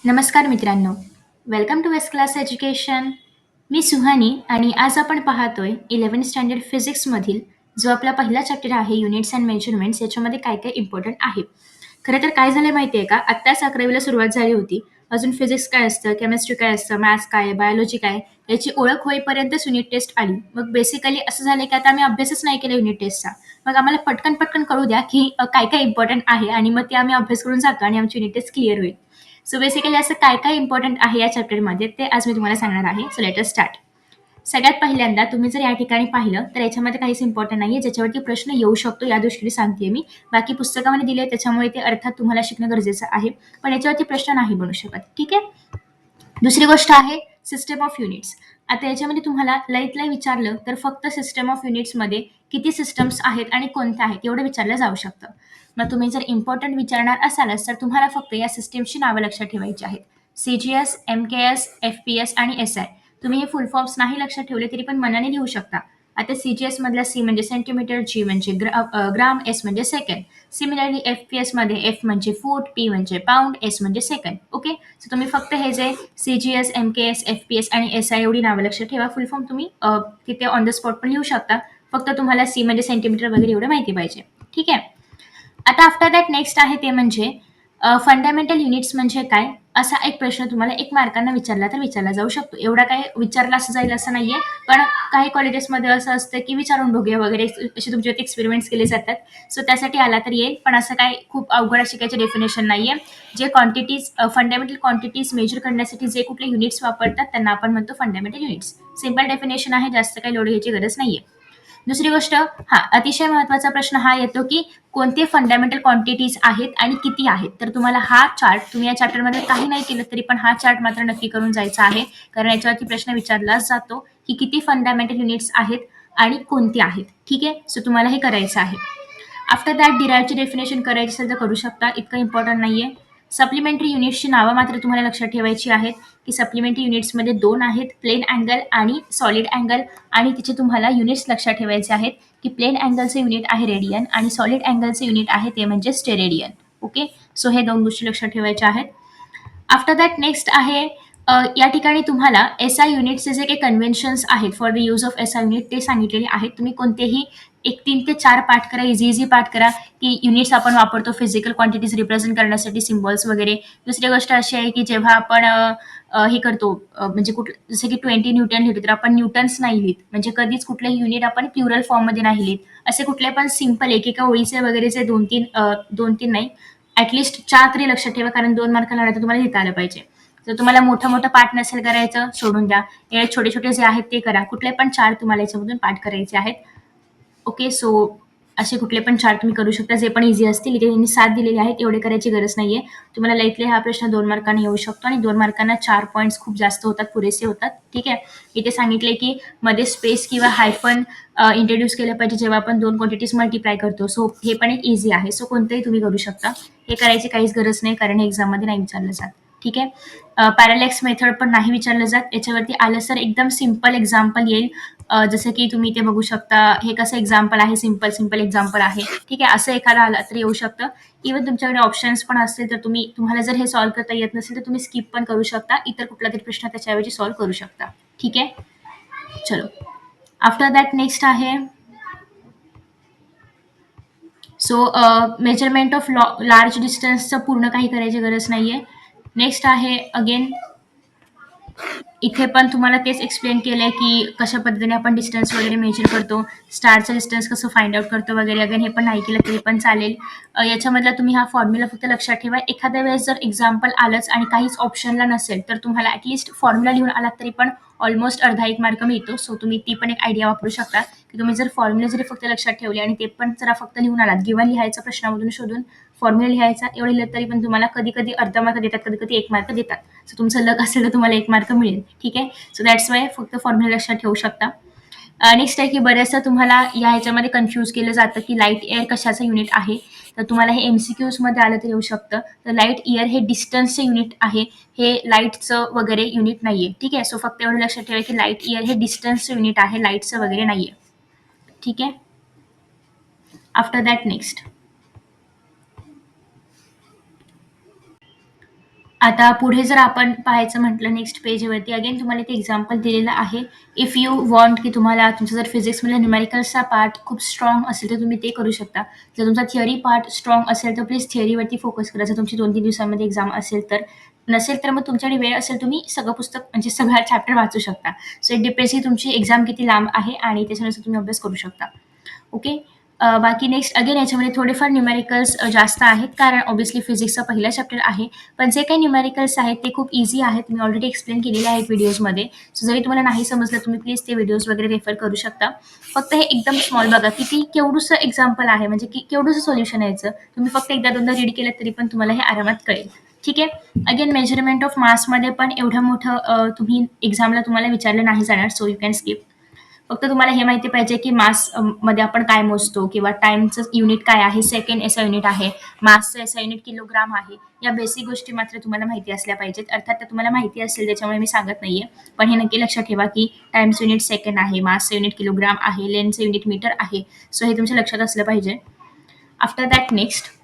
नमस्कार मित्रांनो, welcome to west class education. मी सुहानी आणि आज आपण पाहतोय 11th स्टँडर्ड फिजिक्समधील जो आपला पहिला चॅप्टर आहे युनिट्स अँड मेजरमेंट्स याच्यामध्ये काय काय इम्पॉर्टंट आहे. खरं तर काय झालं माहिती आहे का, आत्ताच 11वीला सुरुवात झाली होती. अजून फिजिक्स काय असतं, केमिस्ट्री काय असतं, मॅथ्स काय, बायोलॉजी काय याची ओळख होईपर्यंतच युनिट टेस्ट आली. मग बेसिकली असं झालं की आता आम्ही अभ्यासच नाही केला युनिट टेस्टचा. मग आम्हाला पटकन पटकन कळू द्या की काय काय इम्पॉर्टंट आहे आणि मग ते आम्ही अभ्यास करून जातो आणि आमची युनिट टेस्ट क्लिअर होईल. सो बेसिकली असं काय काय इम्पॉर्टंट आहे या चॅप्टरमध्ये ते आज मी तुम्हाला सांगणार आहे. So let us start. सगळ्यात पहिल्यांदा तुम्ही जर या ठिकाणी पाहिलं तर याच्यामध्ये काहीच इम्पॉर्टंट नाहीये ज्याच्यावरती प्रश्न येऊ शकतो या दृष्टीने सांगते मी. बाकी पुस्तकामध्ये दिले त्याच्यामुळे ते अर्थात तुम्हाला शिकणं गरजेचं आहे, पण याच्यावरती प्रश्न नाही बनू शकत. ठीक आहे. दुसरी गोष्ट आहे सिस्टम ऑफ युनिट्स. आता याच्यामध्ये तुम्हाला लईत लई विचारलं तर फक्त सिस्टम ऑफ युनिट्समध्ये किती सिस्टम्स आहेत आणि कोणत्या आहेत एवढं विचारलं जाऊ शकतं. मग तुम्ही जर इम्पॉर्टंट विचारणार असालच तर तुम्हाला फक्त या सिस्टमची नावं लक्षात ठेवायची आहेत. CGS, MKS, FPS आणि SI. तुम्ही हे फुल फॉर्म्स नाही लक्षात ठेवले तरी पण मनाने लिहू शकता. आता CGS मधला C म्हणजे सेंटीमीटर, G म्हणजे ग्राम, S म्हणजे सेकंड. सिमिलरली FPS मध्ये F म्हणजे फूट, P म्हणजे पाऊंड, S म्हणजे सेकंड. ओके. सो तुम्ही फक्त हे जे CGS, MKS, FPS आणि SI एवढी नावं लक्षात ठेवा. फुल फॉर्म तुम्ही तिथे ऑन द स्पॉट पण लिहू शकता. फक्त तुम्हाला C म्हणजे सेंटीमीटर वगैरे एवढं माहिती पाहिजे. ठीक आहे. आता आफ्टर दॅट नेक्स्ट आहे ते म्हणजे फंडामेंटल युनिट्स म्हणजे काय, असा एक प्रश्न तुम्हाला 1 मार्कांना विचारला तर विचारला जाऊ शकतो. एवढा काय विचारला असं जाईल असं नाहीये, पण काही कॉलेजेसमध्ये असं असतं की विचारून बघूया वगैरे असे तुमच्यावरती एक्सपेरिमेंट्स केले जातात. सो त्यासाठी आला तर येईल, पण असं काय खूप अवघड शिकायचे डेफिनेशन नाहीये. जे क्वांटिटीज फंडामेंटल क्वांटिटीज मेजर करण्यासाठी जे कुठले युनिट्स वापरतात त्यांना आपण म्हणतो फंडामेंटल युनिट्स. सिंपल डेफिनेशन आहे, जास्त काही लोड घ्यायची गरज नाहीये. दुसरी गोष्ट, अतिशय महत्वाचा प्रश्न हा येतो की कोणते फंडामेंटल क्वांटिटीज आहेत आणि किती आहेत. तर तुम्हाला हा चार्ट, तुम्ही या चॅप्टरमध्ये काही नाही केलं तरी पण हा चार्ट मात्र नक्की करून जायचा आहे, कारण याच्यावरती प्रश्न विचारलाच जातो की किती फंडामेंटल युनिट्स आहेत आणि कोणती आहेत. ठीक आहे. सो तुम्हाला हे करायचं आहे. आफ्टर दॅट डिराईव्हची डेफिनेशन करायची असेल तर करू शकता, इतकं इम्पॉर्टंट नाहीये. सप्लिमेंटरी युनिट्सची नावं मात्र तुम्हाला लक्षात ठेवायची आहेत की सप्लिमेंटरी युनिट्समध्ये 2 आहेत, प्लेन अँगल आणि सॉलिड अँगल. आणि तिचे तुम्हाला युनिट्स लक्षात ठेवायचे आहेत की प्लेन अँगलचे युनिट आहे रेडियन आणि सॉलिड अँगलचे युनिट आहे ते म्हणजे स्टेरेडियन. ओके. सो हे 2 गोष्टी लक्षात ठेवायच्या आहेत. आफ्टर दॅट नेक्स्ट आहे या ठिकाणी तुम्हाला SI युनिटचे जे काही कन्व्हेन्शन्स आहेत for the use of SI unit ते सांगितलेले आहेत. तुम्ही कोणतेही 3 ते 4 पाठ करा, इझी पाठ करा की युनिट्स आपण वापरतो फिजिकल क्वांटिटीज रिप्रेझेंट करण्यासाठी, सिम्बॉल्स वगैरे. दुसरी गोष्ट अशी आहे की जेव्हा आपण हे करतो म्हणजे जसं की 20 न्यूटन लिहितो तर आपण न्यूटन्स नाही लिहित, म्हणजे कधीच कुठलेही युनिट आपण प्लुरल फॉर्ममध्ये नाही लिहित. असे कुठले पण सिम्पल एकेका ओळीचे वगैरेचे 2-3 नाही, ॲटलिस्ट 4 तरी लक्षात ठेवा, कारण 2 मार्काला तुम्हाला लिहिता आलं पाहिजे. जर तुम्हाला मोठं पाठ नसेल करायचं सोडून द्या, हे छोटे छोटे जे आहेत ते करा. कुठले पण 4 तुम्हाला याच्यामधून पाठ करायचे आहेत. ओके. सो असे कुठले पण 4 तुम्ही करू शकता, जे पण इझी असतील. इथे त्यांनी 7 दिलेले आहेत, एवढे करायची गरज नाहीये. तुम्हाला लईतले हा प्रश्न 2 मार्कांना येऊ शकतो आणि 2 मार्कांना 4 पॉईंट्स खूप जास्त होतात, पुरेसे होतात. ठीक आहे. इथे सांगितले की मध्ये स्पेस किंवा हायफन इंट्रोड्यूस केलं पाहिजे जेव्हा आपण 2 क्वांटिटीज मल्टिप्लाय करतो. सो हे पण एक इझी आहे. सो कोणतंही तुम्ही करू शकता. हे करायची काहीच गरज नाही, कारण हे एक्झाममध्ये नाही विचारलं जात. ठीक आहे. पॅरालॅक्स मेथड पण नाही विचारलं जात. याच्यावरती आलं सर एकदम सिम्पल एक्झाम्पल येईल. जसं की तुम्ही ते बघू शकता, हे कसं एक्झाम्पल आहे, सिम्पल एक्झाम्पल आहे. ठीक आहे. असं एखादं आलं तर येऊ शकतं. इव्हन तुमच्याकडे ऑप्शन्स पण असतील तर तुम्हाला जर हे सॉल्व्ह करता येत नसेल तर तुम्ही स्किप पण करू शकता. इतर कुठला तरी प्रश्न त्याच्याऐवजी सॉल्व्ह करू शकता. ठीक आहे. चलो. आफ्टर दॅट नेक्स्ट आहे सो मेजरमेंट ऑफ लार्ज डिस्टन्सचं पूर्ण काही करायची गरज नाहीये. नेक्स्ट आहे अगेन, इथे पण तुम्हाला तेच एक्सप्लेन केलंय की कशा पद्धतीने आपण डिस्टन्स वगैरे मेजर करतो, स्टारचं डिस्टन्स कसं फाइंड आउट करतो वगैरे. अगेन हे पण नाही केलं तरी पण चालेल. याच्यामधला तुम्ही हा फॉर्म्युला फक्त लक्षात ठेवा. एखाद्या वेळेस जर एक्झाम्पल आलंच आणि काहीच ऑप्शनला नसेल तर तुम्हाला ॲटलिस्ट फॉर्म्युला लिहून आलात तरी पण ऑलमोस्ट अर्धा 1 मार्क मिळतो. सो तुम्ही ती पण एक आयडिया वापरू शकता की तुम्ही जर फॉर्म्युला जरी फक्त लक्षात ठेवले आणि ते पण जरा फक्त लिहून आलात, गिव्हन लिहायचं प्रश्नामधून शोधून फॉर्म्युला लिहायचा, एवढं लिहिलं तरी पण तुम्हाला कधी कधी अर्धा मार्क देतात, कधी कधी 1 मार्क देतात. सो तुमचं लक असेल तर तुम्हाला 1 मार्क मिळेल. ठीक आहे. सो दॅट्स वाय फक्त फॉर्म्युला लक्षात ठेवू शकता. नेक्स्ट आहे की बऱ्याचदा तुम्हाला या ह्याच्यामध्ये कन्फ्यूज केलं जातं की लाईट एअर कशाचं युनिट आहे. तर तुम्हाला हे MCQमध्ये आलं तर येऊ शकतं. तर लाईट इयर हे डिस्टन्सचे युनिट आहे, हे लाईटचं वगैरे युनिट नाहीये. ठीक आहे. सो फक्त एवढं लक्षात ठेवा की लाईट इयर हे डिस्टन्सचं युनिट आहे, लाईटचं वगैरे नाहीये. ठीक आहे. आफ्टर दॅट नेक्स्ट आता पुढे जर आपण पाहायचं म्हटलं नेक्स्ट पेजवरती अगेन तुम्हाला ते एक्झाम्पल दिलेलं आहे. इफ यू वॉन्ट की तुम्हाला तुमचं जर फिजिक्समधला न्यूमेरिकल्सचा पार्ट खूप स्ट्रॉंग असेल तर तुम्ही ते करू शकता. जर तुमचा थिअरी पार्ट स्ट्रॉंग असेल तर प्लीज थिअरीवरती फोकस करा. जर तुमची 2-3 दिवसांमध्ये एक्झाम असेल तर. नसेल तर मग तुमच्याकडे वेळ असेल तुम्ही सगळं पुस्तक म्हणजे सगळा चॅप्टर वाचू शकता. सो इट डिपेंड्स की तुमची एक्झाम किती लांब आहे आणि त्याच्यानुसार तुम्ही अभ्यास करू शकता. ओके. बाकी नेक्स्ट अगेन याच्यामध्ये थोडेफार न्यूमेरिकल्स जास्त आहेत कारण ऑब्व्हियसली फिजिक्सचा पहिला चॅप्टर आहे. पण जे काही न्यूमेरिकल्स आहेत ते खूप इझी आहेत. मी ऑलरेडी एक्सप्लेन केलेले आहेत व्हिडिओजमध्ये. सो जरी तुम्हाला नाही समजलं तुम्ही प्लीज ते व्हिडिओज वगैरे रेफर करू शकता. फक्त हे एकदम स्मॉल बघा किती केवढंसं एक्झाम्पल आहे म्हणजे की केवढंसं सोल्युशन यायचं. तुम्ही फक्त एकदा दोनदा रीड केलं तरी पण तुम्हाला हे आरामात कळेल. ठीक आहे. अगेन मेजरमेंट ऑफ मासमध्ये पण एवढं मोठं तुम्ही एक्झामला तुम्हाला विचारलं नाही जाणार. So you can skip. फक्त तुम्हाला हे माहिती पाहिजे की मास मध्ये आपण काय मोजतो किंवा टाइमचं युनिट काय आहे, सेकंड एसआय युनिट आहे, मासचं एसआय युनिट किलोग्राम आहे. या बेसिक गोष्टी मात्र तुम्हाला माहिती असल्या पाहिजेत. अर्थात त्या तुम्हाला माहिती असेल त्याच्यामुळे मी सांगत नाहीये. पण हे नक्की लक्षात ठेवा की टाइमचं युनिट सेकंड आहे, मासचं युनिट किलोग्राम आहे, लेनचं युनिट मीटर आहे. सो हे तुमच्या लक्षात असलं पाहिजे. आफ्टर दॅट नेक्स्ट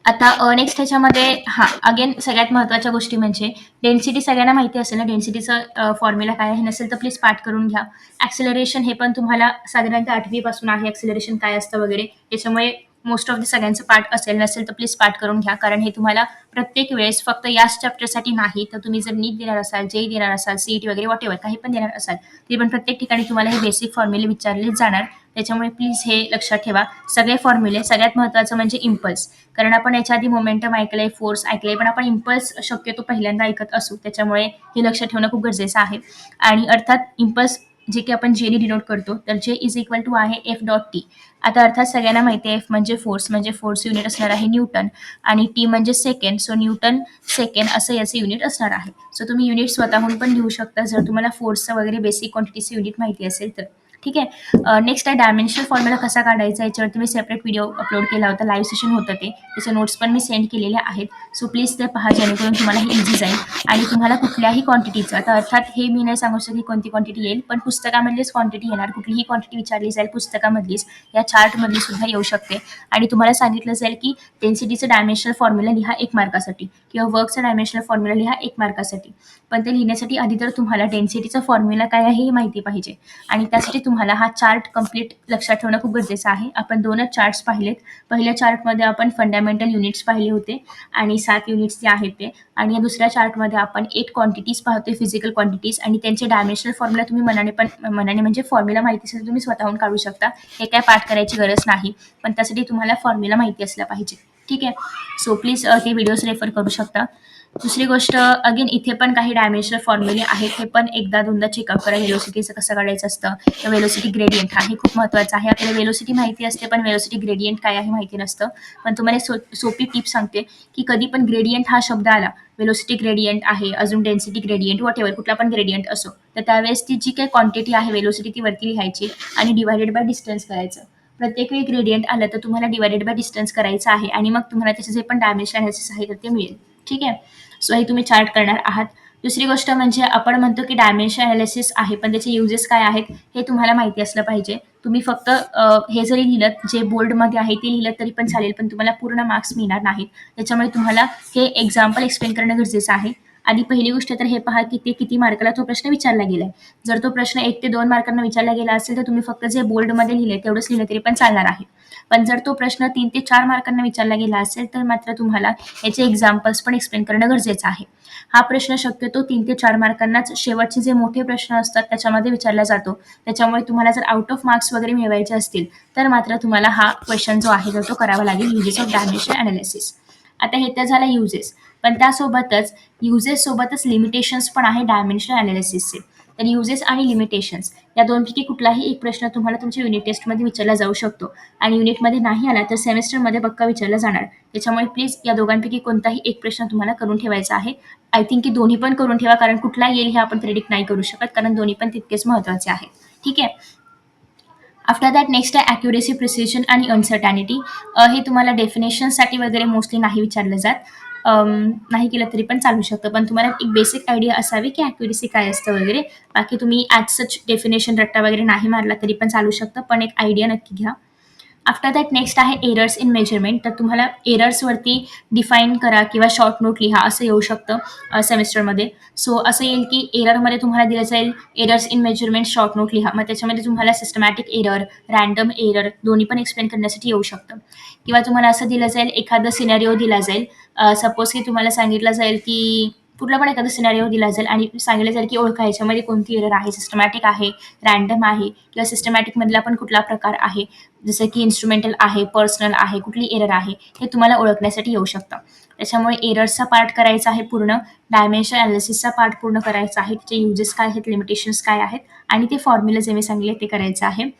आता नेक्स्ट ह्याच्यामध्ये अगेन सगळ्यात महत्त्वाच्या गोष्टी म्हणजे डेन्सिटी सगळ्यांना माहिती असेल ना, डेन्सिटीचं फॉर्म्युला काय आहे. नसेल तर प्लीज पाठ करून घ्या. ॲक्सेलरेशन हे पण तुम्हाला साधारणतः 8वी पासून आहे. ॲक्सेलरेशन काय असतं वगैरे त्याच्यामुळे मोस्ट ऑफ द सगळ्यांचं पाठ असेल. नसेल तर प्लीज पाठ करून घ्या कारण हे तुम्हाला प्रत्येक वेळेस फक्त याच चॅप्टरसाठी नाही तर तुम्ही जर नीट देणार असाल, जेई देणार असाल, सीईटी वगैरे वॉटेवर काही पण देणार असाल तरी पण प्रत्येक ठिकाणी तुम्हाला हे बेसिक फॉर्म्युले विचारलेच जाणार. त्याच्यामुळे प्लीज हे लक्षात ठेवा. सगळे फॉर्म्युले सगळ्यात महत्त्वाचं म्हणजे इम्पल्स. कारण आपण याच्या आधी मोमेंटम ऐकलंय, फोर्स ऐकलंय, पण आपण इम्पल्स शक्यतो पहिल्यांदा ऐकत असू. त्याच्यामुळे हे लक्षात ठेवणं खूप गरजेचं आहे. आणि अर्थात इम्पल्स जे की आपण जेने डिनोट करतो तर जे इज इक्वल टू आहे एफ डॉट टी. आता अर्थात सगळ्यांना माहिती आहे एफ म्हणजे फोर्स युनिट असणार आहे न्यूटन आणि टी म्हणजे सेकंड. सो न्यूटन सेकंड असं याचं युनिट असणार आहे. सो तुम्ही युनिट स्वतःहून पण लिहू शकता जर तुम्हाला फोर्सचं वगैरे बेसिक क्वांटिटीचं युनिट माहिती असेल तर. ठीक आहे. नेक्स्ट आहे डायमेन्शनल फॉर्म्युला कसा काढायचा. याच्यावरती मी सेपरेट व्हिडिओ अपलोड केला होता. लाईव्ह सेशन होतं ते. त्याचे नोट्स पण मी सेंड केलेले आहेत. सो प्लीज ते पहा जेणेकरून तुम्हाला हे इझी जाईल. आणि तुम्हाला कुठल्याही क्वांटिटीचं आता अर्थात हे मी नाही सांगू शकत की कोणती क्वांटिटी येईल पण पुस्तकामधलीच क्वांटिटी येणार. कुठलीही क्वांटिटी विचारली जाईल पुस्तकामधलीच या चार्टमधली सुद्धा येऊ शकते. आणि तुम्हाला सांगितलं जाईल की डेन्सिटीचं डायमेन्शनल फॉर्म्युला लिहा 1 मार्कासाठी किंवा वर्कचा डायमेन्शनल फॉर्म्युला लिहा 1 मार्कासाठी. पण ते लिहिण्यासाठी आधी तर तुम्हाला डेन्सिटीचा फॉर्म्युला काय आहे हे माहिती पाहिजे. आणि त्यासाठी तुम्हाला हा चार्ट कंप्लीट लक्षात ठेवणं खूप गरजेचं आहे. आपण 2च चार्ट्स पाहिलेत. पहिल्या चार्टमध्ये आपण फंडामेंटल युनिट्स पाहिले होते आणि 7 युनिट्स जे आहेत ते. आणि या दुसऱ्या चार्टमध्ये आपण 8 क्वांटिटीज पाहतोय फिजिकल क्वांटिटीज आणि त्यांचे डायमेन्शनल फॉर्म्युला तुम्ही मनाने म्हणजे फॉर्म्युला माहिती असेल तर तुम्ही स्वतःहून काढू शकता. हे काय पाठ करायची गरज नाही. पण त्यासाठी तुम्हाला फॉर्म्युला माहिती असला पाहिजे. ठीक आहे. सो प्लीज ते व्हिडिओज रेफर करू शकता. दुसरी गोष्ट अगेन इथे पण काही डायमेन्शनल फॉर्म्युले आहेत. हे पण एकदा दोनदा चेकअप करा. वेलोसिटीचं कसं काढायचं असतं. वेलोसिटी ग्रेडियंट हे खूप महत्त्वाचं आहे. आपल्याला वेलोसिटी माहिती असते पण वेलोसिटी ग्रेडियंट काय आहे माहिती नसतं. पण तुम्हाला सोपी टिप सांगते की कधी पण ग्रेडियंट हा शब्द आला, वेलोसिटी ग्रेडियंट आहे, अजून डेन्सिटी ग्रेडियंट वॉटेवर कुठला पण ग्रेडियंट असो तर त्यावेळेस ती जी काही क्वांटिटी आहे वेलोसिटी ती वरती लिहायची आणि डिवायडेड बाय डिस्टन्स करायचं. प्रत्येक वेळी ग्रेडियंट आलं तर तुम्हाला डिवायडेड बाय डिस्टन्स करायचं आहे आणि मग तुम्हाला त्याचे जे पण डायमेन्शन अनालिसिस आहे तर ते मिळेल. ठीक आहे. सो हे तुम्ही चार्ट करणार आहात. दुसरी गोष्ट म्हणजे आपण म्हणतो की डायमेन्शन अनालिसिस आहे पण त्याचे युजेस काय आहेत हे तुम्हाला माहिती असलं पाहिजे. तुम्ही फक्त हे जरी लिहिलं जे बोर्डमध्ये आहे ते लिहिलं तरी पण चालेल पण तुम्हाला पूर्ण मार्क्स मिळणार नाहीत. त्याच्यामुळे तुम्हाला हे एक्झाम्पल एक्सप्लेन करणं गरजेचं आहे. आणि पहिली गोष्ट तर हे पहा की ते किती मार्काला तो प्रश्न विचारला गेलाय. जर तो प्रश्न 1 ते 2 मार्कांना विचारला गेला असेल तर तुम्ही फक्त जे बोर्डमध्ये लिहिले तेवढंच लिहिलं तरी पण चालणार आहे. पण जर तो प्रश्न 3 ते 4 मार्कांना विचारला गेला असेल तर मात्र तुम्हाला याचे एक्झाम्पल्स पण एक्सप्लेन करणं गरजेचं आहे. हा प्रश्न शक्यतो 3 ते 4 मार्कांनाच शेवटचे जे मोठे प्रश्न असतात त्याच्यामध्ये विचारला जातो. त्याच्यामुळे तुम्हाला जर आउट ऑफ मार्क्स वगैरे मिळवायचे असतील तर मात्र तुम्हाला हा क्वेश्चन जो आहे तो करावा लागेल युजेस ऑफ डायमेन्शन अनालिसिस. आता हे तर झालं युजेस. पण त्यासोबतच युजेस सोबतच लिमिटेशन्स पण आहे डायमेन्शन अनालिसिसचे. तर युजेस आणि लिमिटेशन्स या दोनपैकी कुठलाही एक प्रश्न तुम्हाला तुमच्या युनिट टेस्टमध्ये विचारला जाऊ शकतो. आणि युनिटमध्ये नाही आला तर सेमेस्टरमध्ये पक्का विचारला जाणार. त्याच्यामुळे प्लीज या दोघांपैकी कोणताही एक प्रश्न तुम्हाला करून ठेवायचा आहे. आय थिंक की दोन्ही पण करून ठेवा कारण कुठला येईल हे आपण प्रेडिक्ट नाही करू शकत कारण दोन्ही पण तितकेच महत्त्वाचे आहेत. ठीक आहे. आफ्टर दॅट नेक्स्ट आहे ॲक्युरेसी, प्रिसिजन आणि अनसर्टॅनिटी. हे तुम्हाला डेफिनेशनसाठी वगैरे मोस्टली नाही विचारलं जात. नाही केलं तरी पण चालू शकतं पण तुम्हाला एक बेसिक आयडिया असावी की ॲक्युरेसी काय असतं वगैरे. बाकी तुम्ही ॲज सच डेफिनेशन रट्टा वगैरे नाही मारला तरी पण चालू शकतं पण एक आयडिया नक्की घ्या. आफ्टर दॅट नेक्स्ट आहे एरर्स इन मेजरमेंट. तर तुम्हाला एरर्सवरती डिफाईन करा किंवा शॉर्ट नोट लिहा असं येऊ शकतं सेमिस्टरमध्ये. सो असं येईल की एररमध्ये तुम्हाला दिलं जाईल errors in measurement short note लिहा. मग त्याच्यामध्ये तुम्हाला सिस्टमॅटिक एरर, रँडम एरर दोन्ही पण एक्सप्लेन करण्यासाठी येऊ शकतं. किंवा तुम्हाला असं दिलं जाईल, एखादा सिनॅरिओ दिला जाईल. सपोज की तुम्हाला सांगितलं जाईल की कुठला पण एखादा सिनॅरिओ दिला जाईल आणि सांगितलं जाईल की ओळखा ह्याच्यामध्ये कोणती एरर आहे, सिस्टमॅटिक आहे, रँडम आहे किंवा सिस्टमॅटिकमधला पण कुठला प्रकार आहे, जसं की इन्स्ट्रुमेंटल आहे, पर्सनल आहे, कुठली एरर आहे, हे तुम्हाला ओळखण्यासाठी येऊ शकतं. त्याच्यामुळे एरर्सचा पार्ट करायचा आहे पूर्ण, डायमेन्शन अनालिसिसचा पार्ट पूर्ण करायचा आहे, त्याचे युजेस काय आहेत, लिमिटेशन्स काय आहेत आणि ते फॉर्म्युला जे मी सांगितले ते करायचं आहे.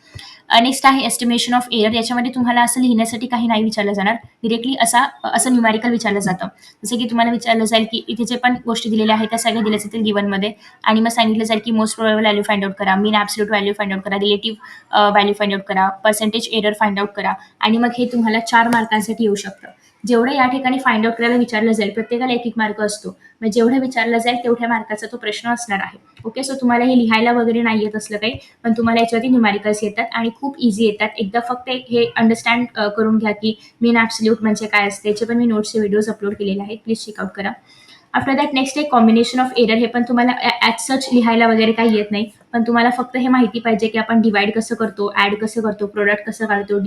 नेक्स्ट आहे एस्टिमेशन ऑफ एरर. याच्यामध्ये तुम्हाला असं लिहिण्यासाठी काही नाही विचारलं जाणार, डिरेक्टली असं न्यूमॅरिकल विचारलं जातं. जसं की तुम्हाला विचारलं जाईल की इथे जे पण गोष्टी दिलेल्या आहेत त्या सगळ्या दिल्या जातील गिवनमध्ये आणि मग सांगितलं जाईल की most probable value find out करा, मीन ॲब्सोल्यूट व्हॅल्यू फाइंड आउट करा, रिलेटिव्ह व्हॅल्यू फाइंड आउट करा, पर्सेंटेज एरर फाइंड आउट करा आणि मग हे तुम्हाला 4 मार्कांसाठी येऊ शकतं. जेवढं या ठिकाणी फाइंड आउट करायला विचारलं जाईल, प्रत्येकाला 1-1 मार्क असतो. मग जेवढं विचारलं जाईल तेवढ्या मार्काचा तो प्रश्न असणार आहे. ओके, सो तुम्हाला हे लिहायला वगैरे नाही येत असलं काही, पण तुम्हाला याच्यावरती न्यूमॅरिकल्स येतात आणि खूप इझी येतात. एकदा फक्त हे अंडरस्टँड करून घ्या की मीन ॲब्सोल्यूट म्हणजे काय असते. याचे पण मी नोट्सचे व्हिडिओज अपलोड केलेले आहेत, प्लीज चेकआउट करा. आफ्टर दॅट नेक्स्ट एक कॉम्बिनेशन ऑफ एरर. हे पण तुम्हाला ॲज सच लिहायला वगैरे काही येत नाही, पण तुम्हाला फक्त हे माहिती पाहिजे की आपण डिवाइड कसं करतो, ॲड कसं करतो, प्रोडक्ट कसं काढतो,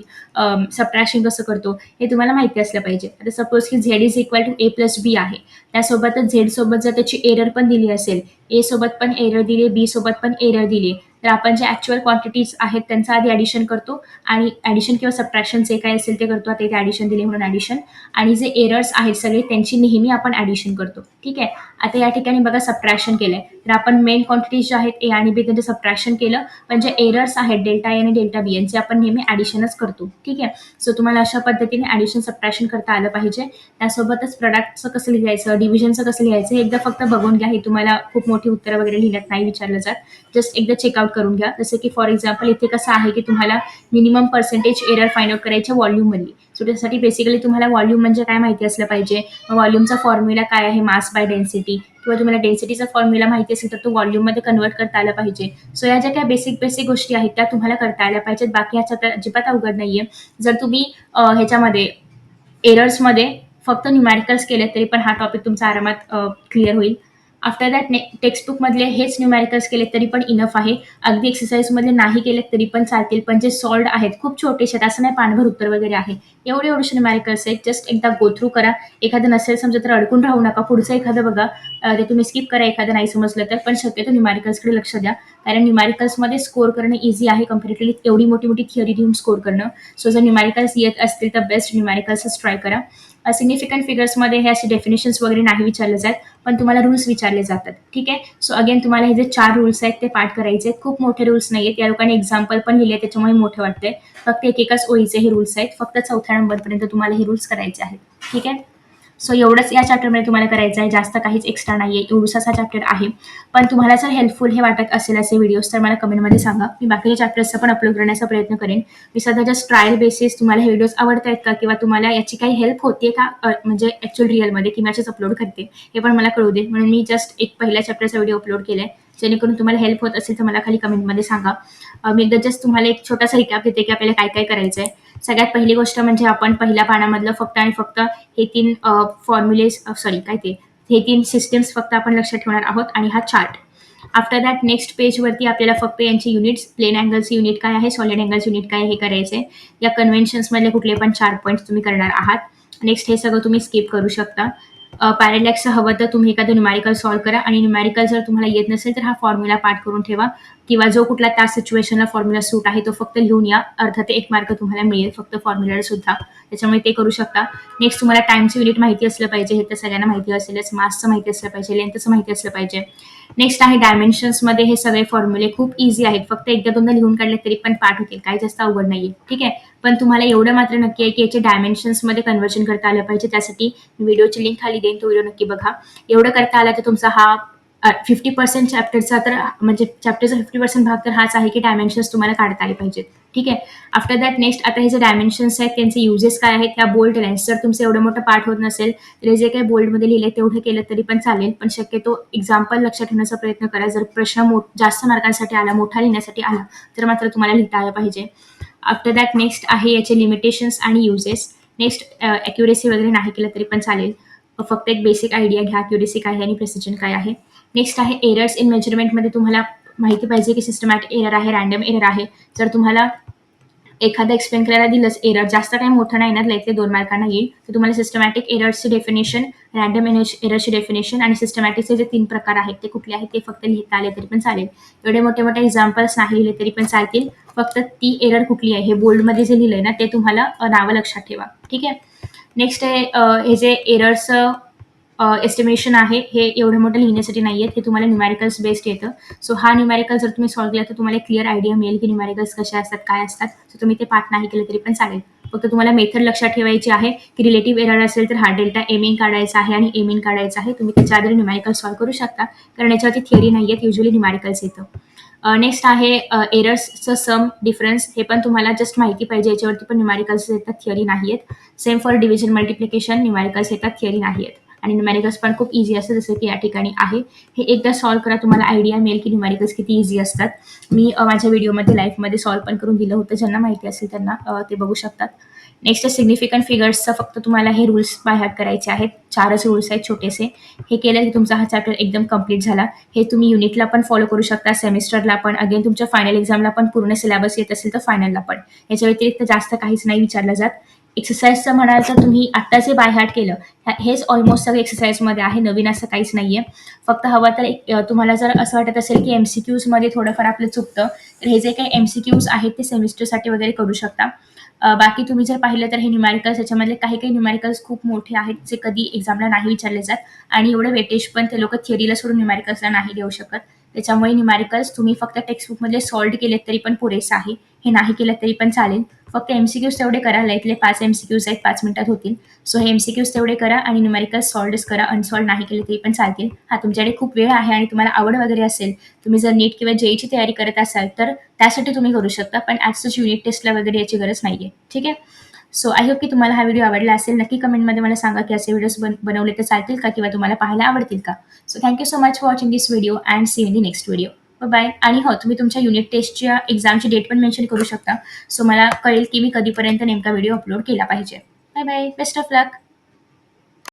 सबट्रॅक्शन कसं करतो, हे तुम्हाला माहिती असलं पाहिजे. आता सपोज की Z is equal to A plus B आहे, त्यासोबतच झेड सोबत जर त्याची एरर पण दिली असेल, ए सोबत पण एरर दिली, बी सोबत पण एरर दिली, तर आपण जे ॲक्च्युअल क्वांटिटीज आहेत त्यांचं आधी ॲडिशन करतो आणि ॲडिशन किंवा सबट्रॅक्शन जे काय असेल ते करतो. आता इथे ॲडिशन दिले म्हणून ॲडिशन, आणि जे एरर्स आहेत सगळे त्यांची नेहमी आपण ॲडिशन करतो. ठीक आहे. आता या ठिकाणी बघा सबट्रॅक्शन केलंय, तर आपण मेन क्वांटिटीज जे आहेत ए आणि बी त्यांचं सबट्रॅक्शन केलं, पण जे एरर्स आहेत डेल्टा ए आणि डेल्टा बी यांचे आपण नेहमी ॲडिशनच करतो. ठीक आहे. सो तुम्हाला अशा पद्धतीने ॲडिशन सबट्रॅक्शन करता आलं पाहिजे. त्यासोबतच प्रोडक्टचं कसं लिहायचं, डिव्हिजनचं कसं लिहायचं हे एकदा फक्त बघून घ्या. हे तुम्हाला खूप मोठी उत्तरं वगैरे लिहिण्यात नाही विचारलं जात, जस्ट एकदा चेकआउट करून घ्या. जसं की फॉर एक्झाम्पल इथे कसं आहे की तुम्हाला minimum percentage error find out करायच्या व्हॉल्यूममधली. सो त्यासाठी बेसिकली तुम्हाला व्हॉल्यूम म्हणजे काय माहिती असलं पाहिजे. व्हॉल्यूमचा फॉर्म्युला काय आहे, मास बाय डेन्सिटी, किंवा तुम्हाला डेन्सिटीचा फॉर्म्युला माहिती असेल तर तो व्हॉल्यूममध्ये कन्वर्ट करता आला पाहिजे. सो या ज्या काही बेसिक गोष्टी आहेत त्या तुम्हाला करता आल्या पाहिजेत. बाकी ह्याच्यात अजिबात अवघड नाहीये. जर तुम्ही ह्याच्यामध्ये एरर्समध्ये फक्त न्यूमॅरिकल्स केले तरी पण हा टॉपिक तुमचा आरामात क्लिअर होईल. आफ्टर दॅट टेक्स्टबुकमधले हेच न्यूमॅरिकल्स केले तरी पण इनफ आहे. अगदी एक्सरसाइजमधले नाही केले तरी पण चालतील, पण जे सॉल्ड आहेत खूप छोटेसे आहेत, असं नाही पाणभर उत्तर वगैरे आहे. एवढे न्यूमॅरिकल्स आहेत, जस्ट एकदा गो थ्रू करा. एखादं नसेल समजा तर अडकून राहू नका, पुढचं एखादं बघा, ते तुम्ही स्किप करा एखादं नाही समजलं तर, पण शक्यतो न्यूमॅरिकल्सकडे लक्ष द्या. कारण न्यूमॅरिकल्समध्ये स्कोर करणं इझी आहे कम्पॅरेटिव्हली एवढी मोठी थिअरी देऊन स्कोर करणं. सो जर न्यूमॅरिकल्स येत असतील तर बेस्ट न्यूमॅरिकल्सच ट्राय करा. सिग्निफिकंट फिगर्समध्ये हे असे डेफिनेशन्स वगैरे नाही विचारले जात, पण तुम्हाला रूल्स विचारले जातात. ठीक आहे. सो अगेन तुम्हाला हे जे 4 रूल्स आहेत ते पाठ करायचे आहेत. खूप मोठे रूल्स नाही आहेत, या लोकांनी एक्झाम्पल पण लिहिले त्याच्यामुळे मोठे वाटते. फक्त एकेकाच ओळीचे हे रूल्स आहेत. फक्त 4थ्या नंबरपर्यंत तुम्हाला हे रूल्स करायचे आहेत. ठीक आहे. सो एवढंच या चॅप्टरमध्ये तुम्हाला करायचं आहे, जास्त काहीच एक्स्ट्रा नाहीये, एवढासा हा चॅप्टर आहे. पण तुम्हाला जर हेल्पफुल हे वाटत असेल असे व्हिडिओज तर मला कमेंटमध्ये सांगा. मी बाकीच्या चॅप्टर्सचा पण अपलोड करण्याचा प्रयत्न करेन. मी सध्या जस्ट ट्रायल बेसिस तुम्हाला हे व्हिडिओज आवडत आहेत का, किंवा तुम्हाला याची काही हेल्प होते का, म्हणजे ॲक्च्युअल रिअलमध्ये की मी असेच अपलोड करते हे पण मला कळू दे. म्हणून मी जस्ट एक पहिल्या चॅप्टरचा व्हिडिओ अपलोड केलाय. जेणेकरून तुम्हाला हेल्प होत असेल तर मला खाली कमेंटमध्ये सांगा. मी एकदा जस्ट तुम्हाला एक छोटासा रिकॅप देते की आपल्याला काय काय करायचं आहे. सगळ्यात पहिली गोष्ट म्हणजे आपण पहिल्या पानामधलं फक्त आणि फक्त हे 3 फॉर्म्युलेस हे 3 सिस्टम्स फक्त आपण लक्षात ठेवणार आहोत आणि हा चार्ट. आफ्टर दॅट नेक्स्ट पेजवरती आपल्याला फक्त यांचे युनिट्स, प्लेन अँगल्स युनिट काय आहे, सॉलिड अँगल्स युनिट काय आहे हे करायचे. या कन्व्हेन्शन्समधले कुठले पण 4 पॉईंट्स तुम्ही करणार आहात. नेक्स्ट हे सगळं तुम्ही स्किप करू शकता. पॅरेलॅक्स हवं तर तुम्ही एखादं न्यूमॅरिकल सॉल्व्ह करा, आणि न्यूमॅरिकल जर तुम्हाला येत नसेल तर हा फॉर्म्युला पाठ करून ठेवा, किंवा जो कुठला त्या सिच्युएशनला फॉर्म्युला सूट आहे तो फक्त लिहून या. अर्धा ते 1 मार्क तुम्हाला मिळेल फक्त फॉर्म्युला सुद्धा, त्याच्यामुळे ते करू शकता. नेक्स्ट तुम्हाला टाइमचं युनिट माहिती असलं पाहिजे, हे तर सगळ्यांना माहिती असेलच. मासचं माहिती असलं पाहिजे, लेंथचं माहिती असलं पाहिजे. नेक्स्ट आहे डायमेन्शन्समध्ये हे सगळे फॉर्म्युले खूप इझी आहेत, फक्त एकदा दोनदा लिहून काढले तरी पण पाठ होतील, काही जास्त अवघड नाहीये. ठीक आहे. पण तुम्हाला एवढं मात्र नक्की आहे की याचे डायमेन्शन्समध्ये कन्व्हर्जन करता आलं पाहिजे. त्यासाठी व्हिडिओची लिंक खाली देईन, तो व्हिडिओ नक्की बघा. एवढं करता आलं तर तुमचा हा 50% चॅप्टरचा तर म्हणजे चॅप्टरचा 50% भाग तर हाच आहे की डायमेन्शन्स तुम्हाला काढता आले पाहिजेत. ठीक आहे. आफ्टर दॅट नेक्स्ट आता हे जे डायमेन्शन्स आहेत त्यांचे युजेस काय आहेत, त्या बोल्ड लाईन्स. जर तुमचं एवढं मोठं पाठ होत नसेल तर हे जे काही बोल्डमध्ये लिहिले तेवढं केलं तरी पण चालेल, पण शक्यतो एक्झाम्पल लक्षात ठेवण्याचा प्रयत्न करा. जर प्रश्न जास्त मार्कांसाठी आला, मोठा लिहिण्यासाठी आला तर मात्र तुम्हाला लिहिता आलं पाहिजे. आफ्टर दॅट नेक्स्ट आहे याचे लिमिटेशन्स आणि युजेस. नेक्स्ट ॲक्युरेसी वगैरे नाही केलं तरी पण चालेल. फक्त एक बेसिक आयडिया घ्या ॲक्युरेसी काय आहे आणि प्रिसिजन काय आहे. नेक्स्ट आहे एरर्स इन मेजरमेंटमध्ये तुम्हाला माहिती पाहिजे की सिस्टमॅटिक एरर आहे, रँडम एरर आहे. जर तुम्हाला एखादं एक्सप्लेन करायला दिलंच एरर जास्त काही मोठं नाही ना, लाईक 2 मार्कांना येईल. तर तुम्हाला सिस्टमॅटिक एरर्सची डेफिनेशन, रँडम एररची डेफिनेशन आणि सिस्टमॅटिकचे जे 3 प्रकार आहेत ते कुठले आहेत ते फक्त लिहिता आले तरी पण चालेल. एवढे मोठे-मोठे एक्झाम्पल्स नाही लिहिले तरी पण चालतील. फक्त ती एरर कुठली आहे हे बोल्डमध्ये जे लिहिलंय ना ते तुम्हाला नावं लक्षात ठेवा. ठीक आहे. नेक्स्ट आहे हे जे एरर्सचं एस्टिमेशन आहे हे एवढं मोठं लिहिण्यासाठी नाही आहेत. हे तुम्हाला न्यूमॅरिकल्स बेस्ड येतं. सो हा न्यूमॅरिकल जर तुम्ही सॉल्व्ह केला तर तुम्हाला एक क्लिअर आयडिया मिळेल की न्यूमॅरिकल्स कसे असतात, काय असतात. सो तुम्ही ते पाठ नाही केलं तरी पण चालेल. फक्त तुम्हाला मेथड लक्षात ठेवायची आहे की रिलेटिव्ह एरर असेल तर हा डेल्टा एमिंग काढायचा आहे आणि एमिंग काढायचा आहे. तुम्ही त्याच्या आधारे न्यूमॅरिकल सॉल्व्ह करू शकता, कारण याच्यावरती थिअरी नाही आहेत, युजली न्यूमॅरिकल्स येतं. नेक्स्ट आहे एरर्सचं सम डिफरन्स. हे पण तुम्हाला जस्ट माहिती पाहिजे. याच्यावरती पण न्यूमॅरिकल्स येतात, थिअरी नाही आहेत. सेम फॉर डिव्हिजन मल्टिप्लिकेशन, न्यूमॅरिकल्स येतात, थिअरी नाही आहेत. आणि न्यूमॅरिकल्स पण खूप इझी असतं जसं की या ठिकाणी आहे. हे एकदा सॉल्व्ह करा, तुम्हाला आयडिया मिळेल की न्यूमॅरिकल्स किती इझी असतात. मी माझ्या व्हिडिओमध्ये लाईव्हमध्ये सॉल्व्ह पण करून दिलं होतं. ज्यांना माहिती असेल त्यांना ते बघू शकतात. नेक्स्ट सिग्निफिकंट फिगर्सचं फक्त तुम्हाला हे रूल्स बाय हार्ट करायचे आहेत. 4च रूल्स आहेत छोटेसे. हे केलं की तुमचा हा चॅप्टर एकदम कंप्लीट झाला. हे तुम्ही युनिटला पण फॉलो करू शकता, सेमिस्टरला पण, अगेन तुमच्या फायनल एक्झामला पण पूर्ण सिलेबस येत असेल तर फायनलला पण. याच्या व्यतिरिक्त जास्त काहीच नाही विचारलं जात. एक्सरसाइजचं म्हणाल तर तुम्ही आत्ता जे बाय हार्ट केलं हेच ऑलमोस्ट सगळं एक्सरसाइजमध्ये आहे. नवीन असं काहीच नाहीये. फक्त हवं तर तुम्हाला जर असं वाटत असेल की MCQजमध्ये थोडंफार आपलं चुकतं तर हे जे काही MCQज आहेत ते सेमिस्टरसाठी वगैरे करू शकता. बाकी तुम्ही जर पाहिलं तर हे न्यूमॅरिकल्स याच्यामधले काही न्यूमॅरिकल्स खूप मोठे आहेत जे कधी एक्झामला नाही विचारले जात आणि एवढं वेटेज पण ते लोक थिअरीला सोडून न्यूमॅरिकल्सला नाही देऊ शकत. त्याच्यामुळे न्यूमॅरिकल्स तुम्ही फक्त टेक्स्टबुकमधले सॉल्व्ह केलेत तरी पण पुरेसं आहे. हे नाही केलं तरी पण चालेल. फक्त MCQज तेवढे करा. लाईटले 5 MCQज आहेत, 5 मिनिटात होतील. सो हे MCQज तेवढे करा आणि न्यूमॅरिकल्स सॉल्व्हच करा. अनसॉल्व्ह नाही केले तरी पण चालतील. तुमच्याकडे खूप वेळ आहे आणि तुम्हाला आवड वगैरे असेल, तुम्ही जर नीट किंवा JEEची तयारी करत असाल तर त्यासाठी तुम्ही करू शकता. पण ॲज सच युनिट टेस्टला वगैरे याची गरज नाहीये. ठीक आहे. सो आय होप की तुम्हाला हा व्हिडिओ आवडला असेल. नक्की कमेंटमध्ये मला सांगा की असे व्हिडिओज बनवले तर चालतील का किंवा तुम्हाला पाहायला आवडतील का. So thank you so much for watching this video and see in the next video. Bye. आणि हो, तुम्ही तुमच्या युनिट टेस्टच्या एक्झामची डेट पण मेन्शन करू शकता. सो मला कळेल की मी कधीपर्यंत नेमका व्हिडिओ अपलोड केला पाहिजे. Bye bye. Best of luck.